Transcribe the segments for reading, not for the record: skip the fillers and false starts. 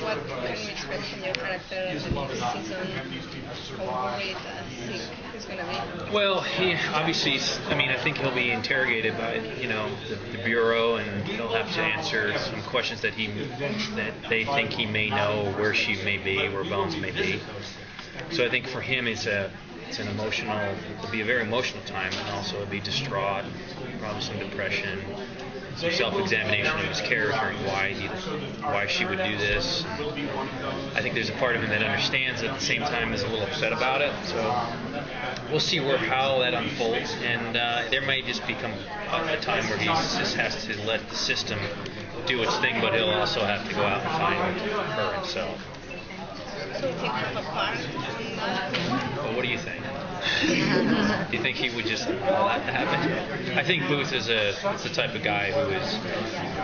what can we expect from your character in the next season? How great he's going to be? Well, he obviously, I think he'll be interrogated by, the Bureau, and he'll have to answer some questions that they think he may know, where she may be, where Bones may be. So I think for him it'll be a very emotional time, and also it'll be distraught, probably some depression, some self-examination of his character and why she would do this. I think there's a part of him that understands, at the same time is a little upset about it. So we'll see how that unfolds, and there might just become a time where he just has to let the system do its thing, but he'll also have to go out and find her himself. So you think he'll apart? Well, what do you think? Do you think he would just allow that to happen? I think Booth is the type of guy who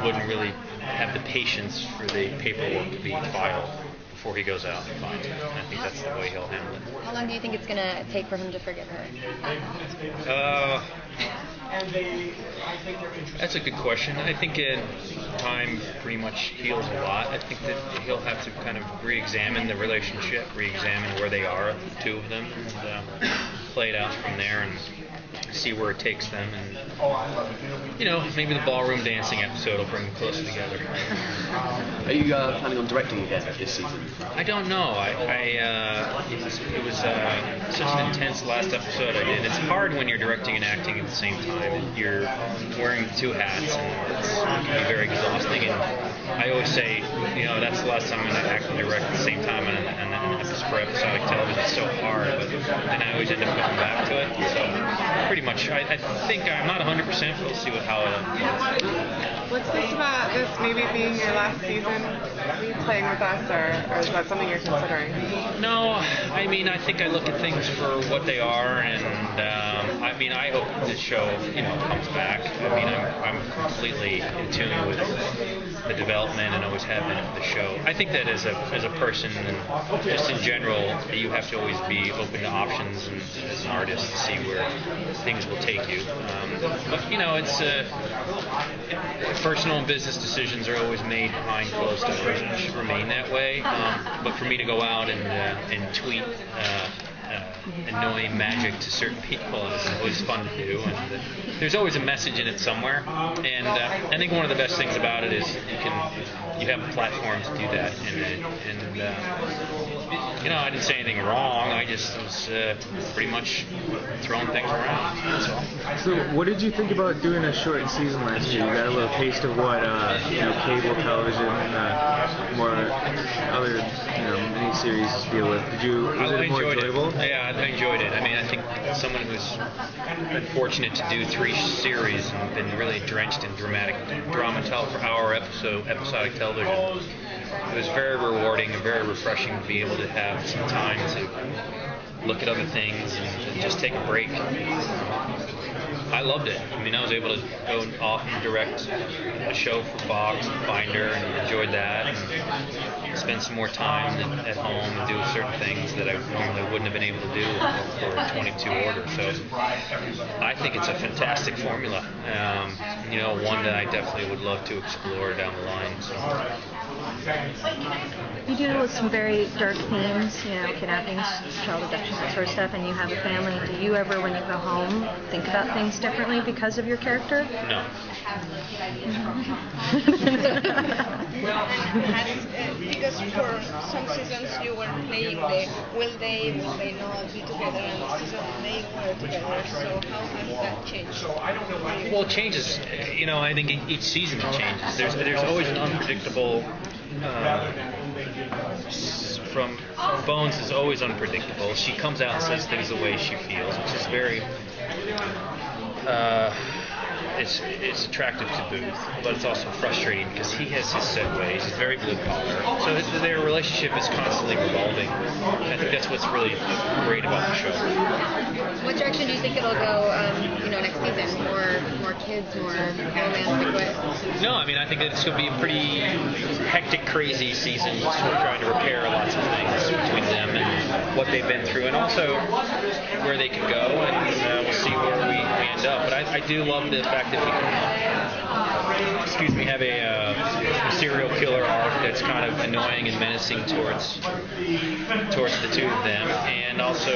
wouldn't really have the patience for the paperwork to be filed before he goes out and finds it. And I think that's the way he'll handle it. How long do you think it's going to take for him to forgive her? That's a good question. I think time pretty much heals a lot. I think that he'll have to kind of re-examine the relationship, re-examine where they are, the two of them, and play it out from there and see where it takes them. And maybe the ballroom dancing episode will bring them closer together. Are you planning on directing again this season? I don't know. It was such an intense last episode I did. It's hard when you're directing and acting at the same time. You're wearing two hats, and it can be very exhausting. And I always say, that's the last time I'm going to act and direct at the same time on an episode for episodic television. It's so hard, but then I always end up going back to it. So pretty much, I think I'm not 100%, but we'll see how it unfolds. What's this about this maybe being your last season? Are you playing with us, or is that something you're considering? No, I think I look at things for what they are, and I hope this show, comes back. I'm completely in tune with the development and always have been of the show. I think that as a person and just in general, you have to always be open to options, and as an artist, to see where things will take you. But it's personal and business decisions are always made behind closed doors, and it should remain that way. But for me to go out and tweet annoying magic to certain people is always fun to do, and there's always a message in it somewhere. And I think one of the best things about it is you have a platform to do that, and I didn't say anything wrong. I just was pretty much throwing things around. That's all. So, what did you think about doing a short season last year? You got a little taste of what cable television, more other miniseries deal with. Was it more enjoyable? Yeah, I enjoyed it. I think someone who's been fortunate to do 3 series and been really drenched in drama for hour episodic television. It was very rewarding and very refreshing to be able to have some time to look at other things and just take a break. I loved it. I was able to go off and direct a show for Fox and Finder, and enjoyed that, and spend some more time at home and do certain things that I normally wouldn't have been able to do for a 22 order. So I think it's a fantastic formula. One that I definitely would love to explore down the line. So. You do some very dark themes, kidnappings, child abduction, that sort of stuff, and you have a family. Do you ever, when you go home, think about things differently because of your character? No. Because for some seasons you were playing will they not be together, and the season they were together, so how has that changed? Well, it changes. I think each season it changes. There's always an unpredictable... From Bones is always unpredictable. She comes out and says things the way she feels, which is very... It's attractive to Booth, but it's also frustrating because he has his set ways. He's very blue collar, so their relationship is constantly revolving. I think that's what's really great about the show. What direction do you think it'll go? Next season, more kids, more romantic? No, I think that it's going to be a pretty hectic, crazy season. We're trying to repair lots of things between them and what they've been through, and also where they could go, and we'll see where we end up. But I do love the fact that we can have a serial killer arc that's kind of annoying and menacing towards the two of them, and also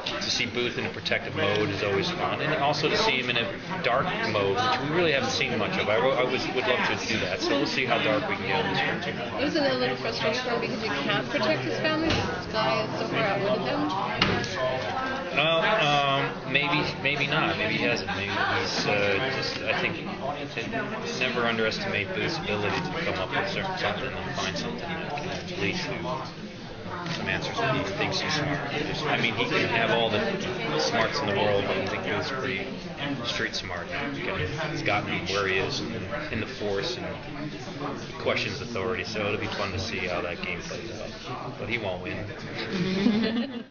to see Booth in a protective mode is always fun, and also to see him in a dark mode, which we really haven't seen much of. I would love to do that, so we'll see how dark we can get in this cartoon. Wasn't it a little frustrating for him because you can't protect his family? This guy is so far outwitted them. Maybe not. Maybe he hasn't. Maybe he's I think never underestimate Booth's ability to come up with something and find something that can lead to some answers that he thinks he's smart. I mean, he can have all the smarts in the world, but I think Booth's pretty street smart. He's gotten where he is in the force, and he questions authority. So it'll be fun to see how that game plays out. But he won't win.